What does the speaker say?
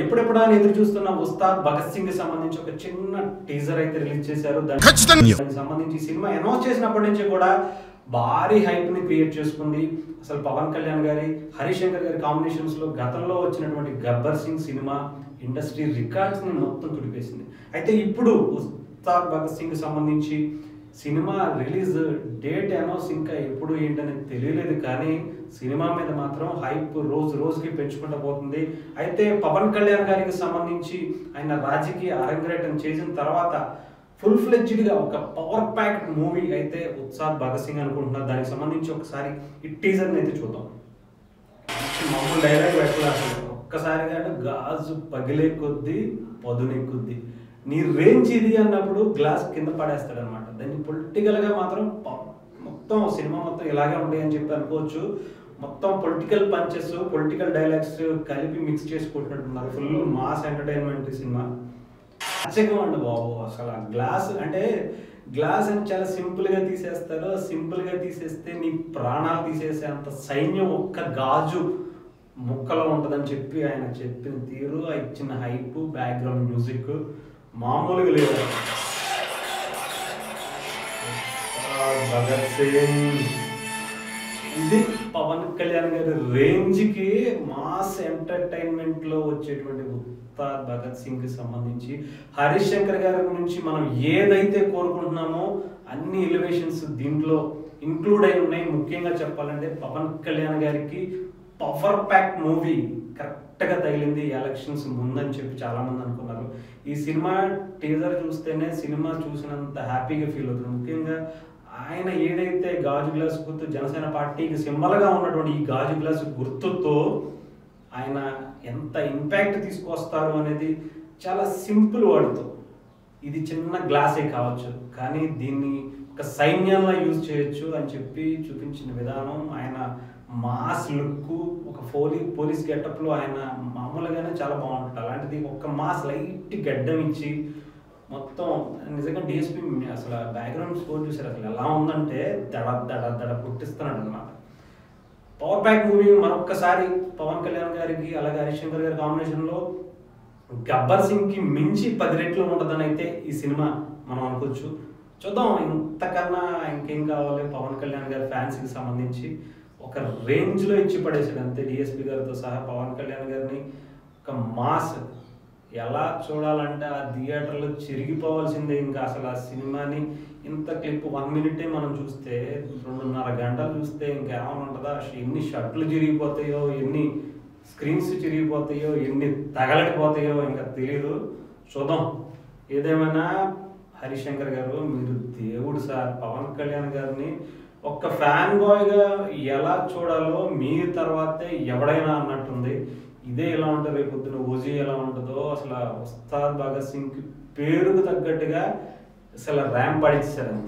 ఎప్పుడెప్పుడా అని ఎదురు చూస్తున్న ఉస్తాద్ భగత్ సింగ్ కి సంబంధించి ఒక చిన్న టీజర్ అయితే రిలీజ్ చేశారు. దానికి సంబంధించి సినిమా అనౌన్స్ చేసినప్పటి నుంచి కూడా భారీ హైప్ ని క్రియేట్ చేసుకుంది. అసలు పవన్ కళ్యాణ్ గారి, హరిశంకర్ గారి కాంబినేషన్స్ లో గతంలో వచ్చినటువంటి Gabbar Singh cinema industry records ని మొత్తం తుడిపేసింది. అయితే ఇప్పుడు ఉస్తాద్ భగత్ సింగ్ కి సంబంధించి సినిమా రిలీజ్ డేట్ అనౌన్స్ ఇంకా ఎప్పుడు ఏంటని తెలియలేదు, కానీ సినిమా మీద మాత్రం హైప్ రోజు రోజుకి పెంచుకుంటూ పోతుంది. అయితే పవన్ కళ్యాణ్ గారికి సంబంధించి ఆయన రాజకీయ అరంగేటం చేసిన తర్వాత ఫుల్ ఫ్లెడ్జ్డ్గా ఒక పవర్ ప్యాక్డ్ మూవీ అయితే ఉస్తాద్ భగత్ సింగ్ అనుకుంటున్నారు. దానికి సంబంధించి ఒకసారి ఈ టీజర్ని అయితే చూద్దాం. మామూలు డైలాగ్ పెట్టలేదు, ఒక్కసారిగా గాజు పగిలే కొద్దీ పదునెక్కుద్ది, నీ రేంజ్ ఇది అన్నప్పుడు గ్లాస్ కింద పడేస్తాడు అనమాట. దాన్ని పొలిటికల్గా మాత్రం మొత్తం సినిమా మొత్తం ఇలాగే ఉంటాయి అని చెప్పి అనుకోవచ్చు. మొత్తం పొలిటికల్ పంచెస్, పొలిటికల్ డైలాగ్స్ కలిపి మిక్స్ చేసుకుంటున్నట్టున్నారు. Full mass entertainment cinema. అచ్చకం అండి బాబు. అసలు ఆ గ్లాస్ అంటే గ్లాస్ అని చాలా సింపుల్గా తీసేస్తారు. సింపుల్గా తీసేస్తే నీ ప్రాణాలు తీసేసే అంత సైన్యం ఒక్క గాజు ముక్కలో ఉంటుందని చెప్పి ఆయన చెప్పిన తీరు, ఇచ్చిన హైప్, బ్యాక్గ్రౌండ్ మ్యూజిక్ మామూలుగా లేదు. భగత్ సింగ్ ఇది పవన్ కళ్యాణ్ గారి రేంజ్కి మాస్ ఎంటర్టైన్మెంట్లో వచ్చేటువంటి ఉస్తాద్ భగత్ సింగ్ కి సంబంధించి హరిశంకర్ గారి నుంచి మనం ఏదైతే కోరుకుంటున్నామో అన్ని ఎలివేషన్స్ దీంట్లో ఇంక్లూడ్ అయి ఉన్నాయి. ముఖ్యంగా చెప్పాలంటే పవన్ కళ్యాణ్ గారికి పవర్ ప్యాక్ మూవీ కరెక్ట్గా తగిలింది ఎలక్షన్స్ ముందని చెప్పి చాలామంది అనుకున్నారు. ఈ సినిమా టీజర్ చూస్తేనే సినిమా చూసినంత హ్యాపీగా ఫీల్ అవుతుంది. ముఖ్యంగా ఆయన ఏదైతే గాజు గ్లాస్ గుర్తు జనసేన పార్టీకి సింబల్గా ఉన్నటువంటి ఈ గాజు గ్లాస్ గుర్తుతో ఆయన ఎంత ఇంపాక్ట్ తీసుకొస్తారు అనేది చాలా సింపుల్ వర్డ్తో, ఇది చిన్న గ్లాసే కావచ్చు కానీ దీన్ని ఒక సైన్యంలో యూజ్ చేయొచ్చు అని చెప్పి చూపించిన విధానం, ఆయన మాస్ లుక్, ఒక పోలీస్ గెటప్లో ఆయన మామూలుగానే చాలా బాగుంటుంది. అలాంటిది ఒక మాస్ లైట్ గడ్డం ఇచ్చి మొత్తం నిజంగా డిఎస్పీ అసలు బ్యాక్గ్రౌండ్ స్కోర్ చూసారు, అసలు ఎలా ఉందంటే దడ దడ దడ పుట్టిస్తున్నాడు అనమాట. పవర్ ప్యాక్ మూవీ మరొక్కసారి పవన్ కళ్యాణ్ గారికి అలాగే హరిశంకర్ గారి కాంబినేషన్లో గబ్బర్ సింగ్కి మించి 10 రెట్లు ఉంటుందని అయితే ఈ సినిమా మనం అనుకోవచ్చు. చూద్దాం ఇంతకన్నా ఇంకేం కావాలి. పవన్ కళ్యాణ్ గారి ఫ్యాన్స్కి సంబంధించి ఒక రేంజ్లో ఇచ్చి పడేసాడు అంతే. డిఎస్పీ గారితో సహా పవన్ కళ్యాణ్ గారిని ఒక మాస్ ఎలా చూడాలంటే ఆ థియేటర్లో చిరిగిపోవాల్సిందే. ఇంకా అసలు ఆ సినిమాని ఇంత క్లిప్ 1 మినిటే మనం చూస్తే 2.5 గంటలు చూస్తే ఇంకేమైనా ఉంటుందా? ఎన్ని షర్ట్లు చిరిగిపోతాయో, ఎన్ని స్క్రీన్స్ చిరిగిపోతాయో, ఎన్ని తగలడిపోతాయో ఇంకా తెలియదు. చూద్దాం. ఏదేమైనా హరిశంకర్ గారు మీరు దేవుడు సార్. పవన్ కళ్యాణ్ గారిని ఒక్క ఫ్యాన్ బాయ్గా ఎలా చూడాలో మీ తర్వాతే ఎవడైనా అన్నట్టుంది. ఇదే ఎలా ఉంటుంది, రేపు పొద్దున ఓజీ ఎలా ఉంటుందో అసలు ఉస్తాద్ భగత్ సింగ్ పేరుకు తగ్గట్టుగా అసలు ర్యాంప్ పడిచ్చారు.